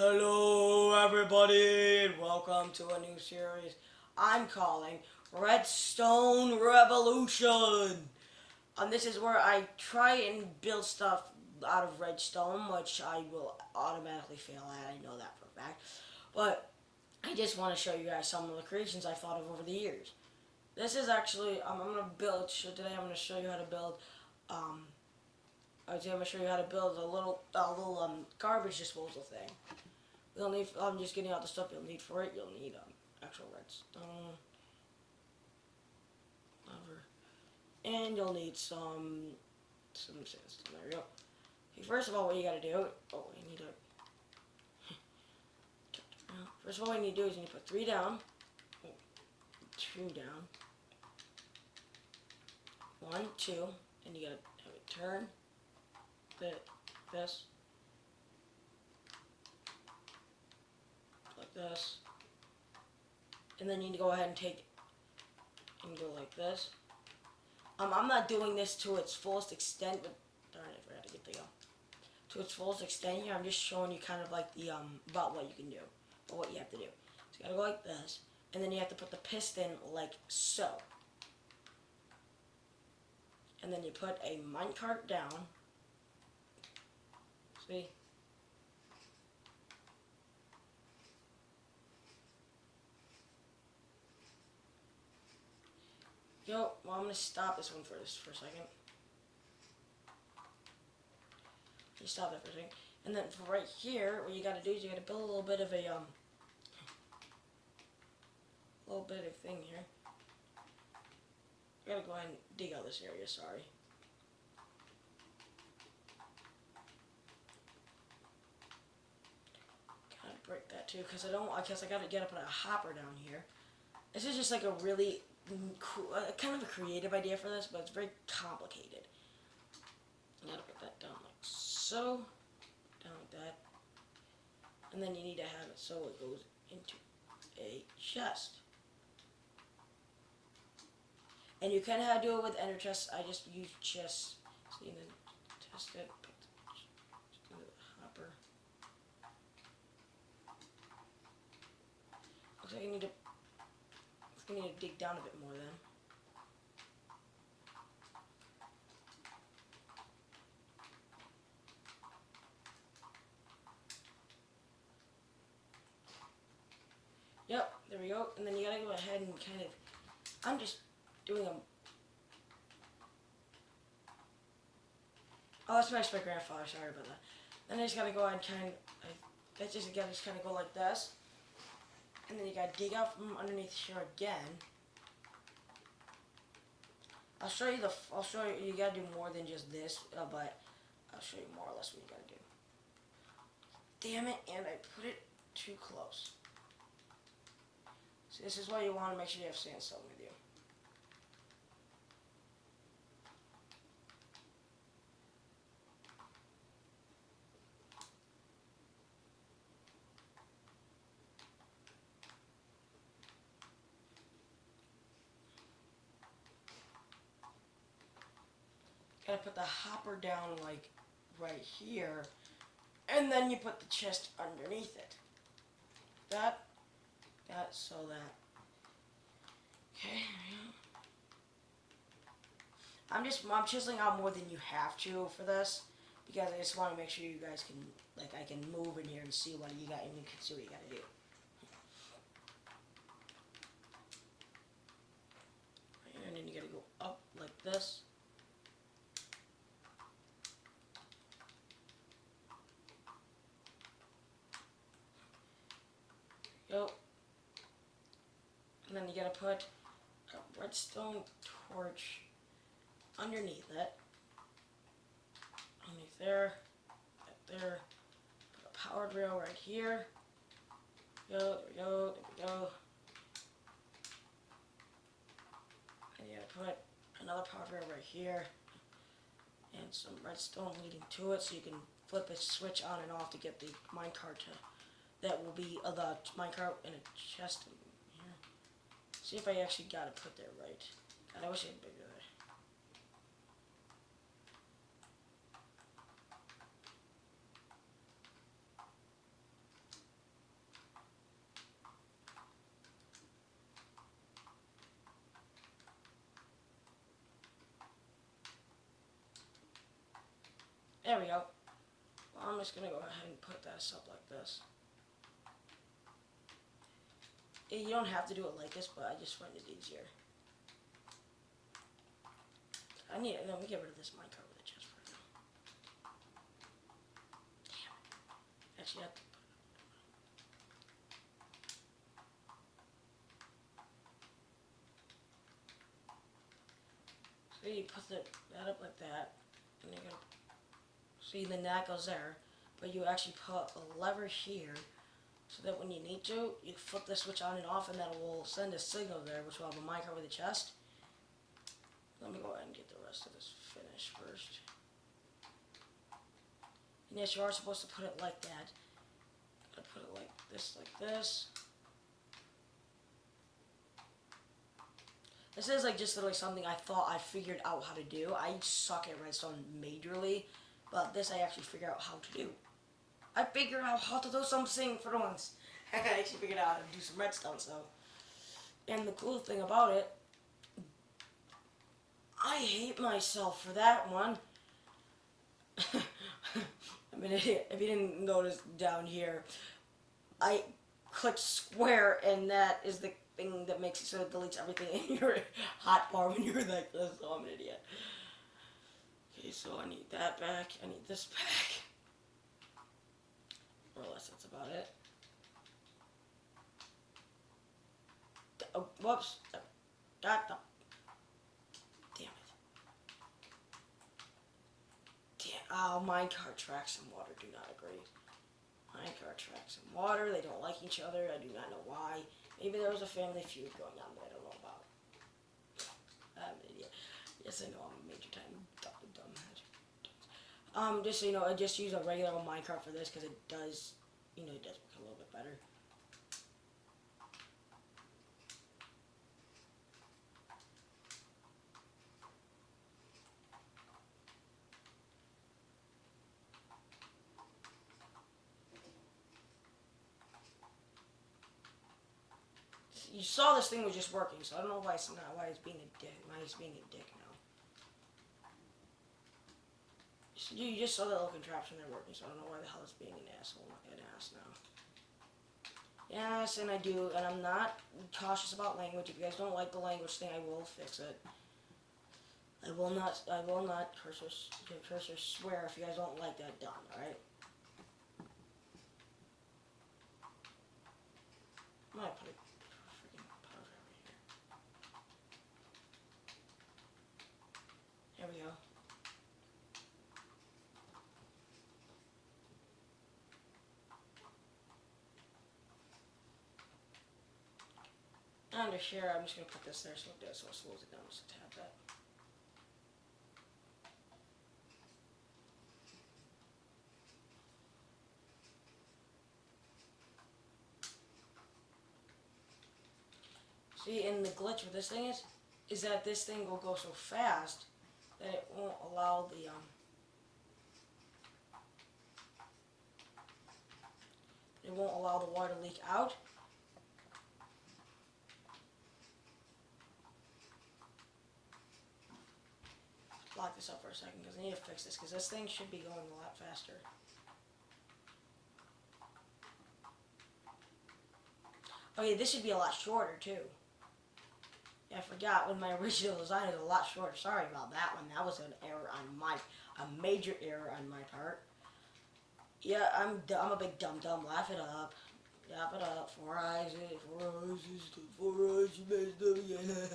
Hello, everybody, and welcome to a new series I'm calling Redstone Revolution. This is where I try and build stuff out of redstone, which I will automatically fail at. I know that for a fact. But I just want to show you guys some of the creations I thought of over the years. This is actually, I'm going to build, so today I'm going to show you how to build, I'm going to show you how to build a little garbage disposal thing. You'll need, I'm just getting out the stuff you'll need for it. You'll need actual redstone, lever, and you'll need some sandstone. There we go. Okay, first of all, what you gotta do, you need to, first of all, what you need to do is you need to put 3 down, 2 down, 1, 2, and you gotta have it turn, this, like this, and then you need to go ahead and take and go like this. I'm not doing this to its fullest extent, but darn it, I forgot to get the to its fullest extent here. I'm just showing you kind of like the about what you can do, or what you have to do. So you gotta go like this, and then you have to put the piston like so, and then you put a minecart down. See? Yo, well, I'm gonna stop this one for a second. You stop that for a second, and then for right here, what you gotta do is you gotta build a little bit of thing here. You gotta go ahead and dig out this area. Sorry. Gotta break that too, because I gotta put a hopper down here. This is just like a really kind of a creative idea for this, but it's very complicated. You gotta put that down like so, down like that, and then you need to have it so it goes into a chest. And you can do it with ender chests. I just use chests. So you need to test it. Put the hopper. Looks like you need to dig down a bit more then. Yep, there we go. And then you gotta go ahead and kind of, I'm just doing a, oh, that's my grandfather, sorry about that. Then I just gotta go ahead and you gotta just kind of go like this. And then you gotta dig out from underneath here again. I'll show you, you gotta do more than just this, but I'll show you more or less what you gotta do. Damn it, and I put it too close. So this is why you want to make sure you have sandstone with you. Gotta put the hopper down like right here, and then you put the chest underneath it. That, so that. Okay, I'm chiseling out more than you have to for this, because I just want to make sure you guys can, I can move in here and see what you got, and you can see what you gotta do. And then you gotta go up like this. Go. And then you gotta put a redstone torch underneath it. Underneath there. Right there. Put a powered rail right here. Go, there we go, there we go. And you gotta put another powered rail right here. And some redstone leading to it so you can flip a switch on and off to get the minecart that will be the minecart in a chest in here. See if I actually got it put there right. God, I wish I had bigger there. There we go. Well, I'm just gonna go ahead and put this up like this. You don't have to do it like this, but I just find it easier. Let me get rid of this minecart with a chest for now. Damn it. Actually, I have to so you put that up like that, and you're gonna see then that goes there, but you actually put a lever here, so that when you need to, you flip the switch on and off, and that will send a signal there, which will have a minecart with a chest. Let me go ahead and get the rest of this finished first. And yes, you are supposed to put it like that. I'm gonna put it like this, like this. This is like just literally something I thought I figured out how to do. I suck at redstone majorly, but this I actually figured out how to do. I figured out how to do something for once. I actually figured out how to do some redstone, so. And the cool thing about it, I hate myself for that one. I'm an idiot. If you didn't notice down here, I clicked square, and that is the thing that makes it so it deletes everything in your hotbar when you're like this. So I'm an idiot. Okay, so I need that back. I need this back. More or less, that's about it. Oh, whoops. Got the. Damn it. Oh, minecart tracks and water do not agree. Minecart tracks and water, they don't like each other. I do not know why. Maybe there was a family feud going on that I don't know about. I'm an idiot. Yes, I know I'm a major time dumb. Just so you know, I just use a regular minecart for this because it does, it does work a little bit better. You saw this thing was just working, so I don't know why it's not. Why it's being a dick. Why it's being a dick now. You just saw that little contraption there working, so I don't know why the hell it's being an asshole, an ass now. Yes, and I do, and I'm not cautious about language. If you guys don't like the language thing, I will fix it. I will not curse or swear if you guys don't like that done, alright? I might put a freaking powder over here. There we go. Under here, I'm just going to put this there so it slows it down just a tad bit. See, and the glitch with this thing is that this thing will go so fast that it won't allow the, it won't allow the water to leak out. Lock this up for a second because I need to fix this because this thing should be going a lot faster. Oh yeah, this should be a lot shorter too. Yeah, I forgot when my original design is a lot shorter. Sorry about that one. That was an error on a major error on my part. Yeah, I'm a big dumb. Laugh it up. Laugh it up. Four eyes, you messed up again.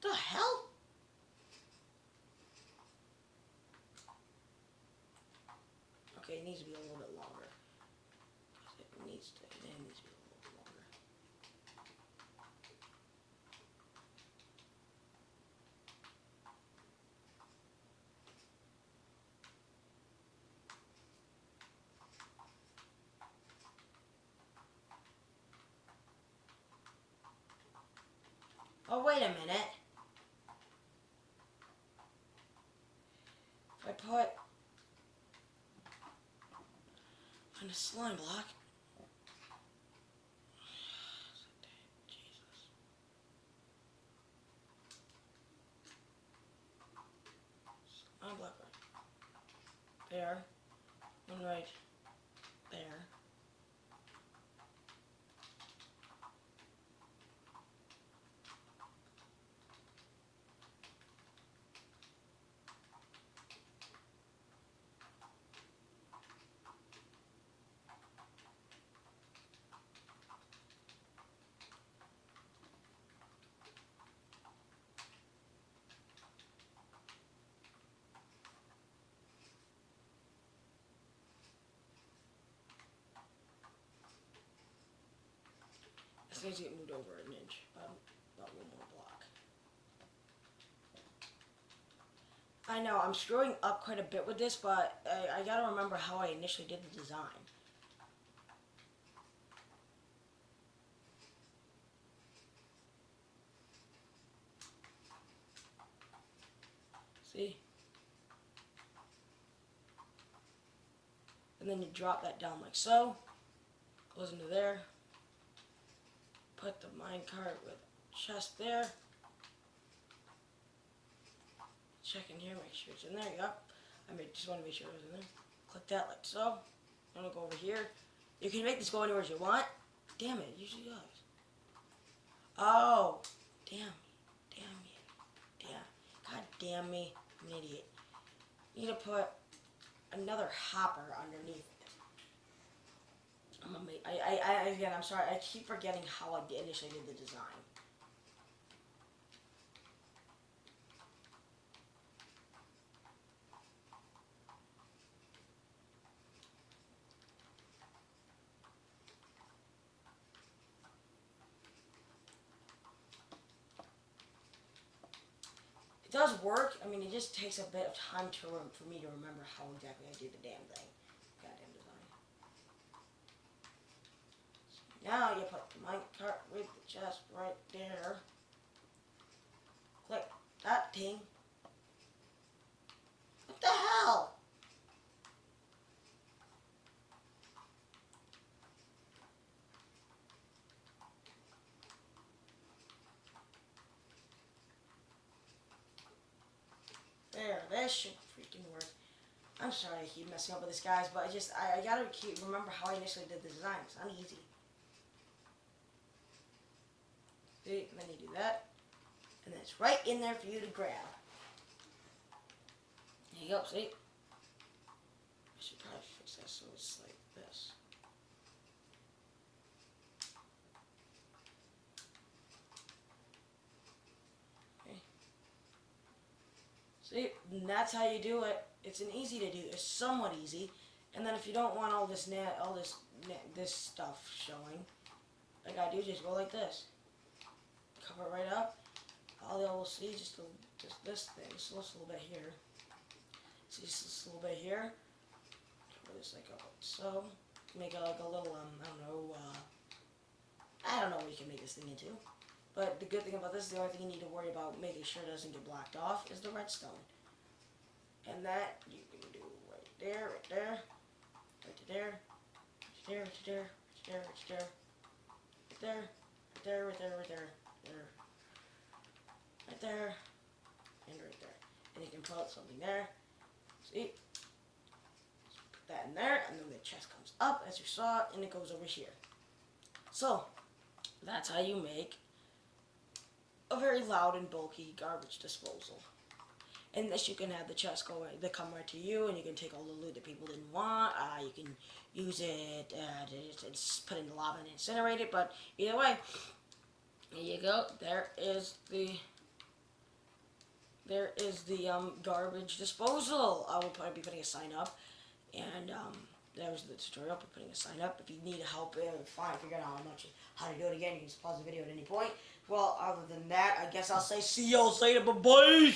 The hell? Okay, it needs to be a little bit longer. It needs to be a little bit longer. Oh, wait a minute. If I put on a slime block. Jesus. Slime block. there, one right there. This needs to get moved over an inch, about one more block. I know, I'm screwing up quite a bit with this, but I gotta remember how I initially did the design. See? And then you drop that down like so. Goes into there. Put the minecart with chest there. Check in here, make sure it's in there. Yep. Just want to make sure it was in there. Click that like so. I'm gonna go over here. You can make this go anywhere you want. Damn it, it usually does. Oh, damn me, God damn me, I'm an idiot. You need to put another hopper underneath it. I'm gonna make. Again, I'm sorry. I keep forgetting how I initially did the design. It does work. I mean, it just takes a bit of time for me to remember how exactly I did the damn thing. Goddamn design. So now you put the minecart with the chest right there. Click that thing. What the hell? There, this should freaking work. I'm sorry I keep messing up with this, guys, but I gotta remember how I initially did the design. It's not easy. See, and then you do that, and then it's right in there for you to grab. There you go, see? I should probably fix that so it's like this. Okay. See, and that's how you do it. It's an easy to do. It's somewhat easy. And then if you don't want all this this stuff showing, all you gotta do is just go like this. Cover it right up. All y'all will see just this thing. So just a little bit here. See just a little bit here. Cover this like so. Make it like a little I don't know what you can make this thing into. But the good thing about this, the only thing you need to worry about making sure it doesn't get blocked off is the redstone. And that you can do right there, right there, right to there, right to there, right to there, right to there, right there, right there, right there, right there, right there, and right there. And you can put something there. See? Just put that in there, and then the chest comes up, as you saw, and it goes over here. So, that's how you make a very loud and bulky garbage disposal. In this, you can have the chest they come right to you, and you can take all the loot that people didn't want. You can use it to put in the lava and incinerate it. But either way, there you go. There is the garbage disposal. I will probably be putting a sign up, and that was the tutorial for putting a sign up. If you need help figure out how to do it again, you can just pause the video at any point. Well, other than that, I guess I'll say see y'all later. Bye bye.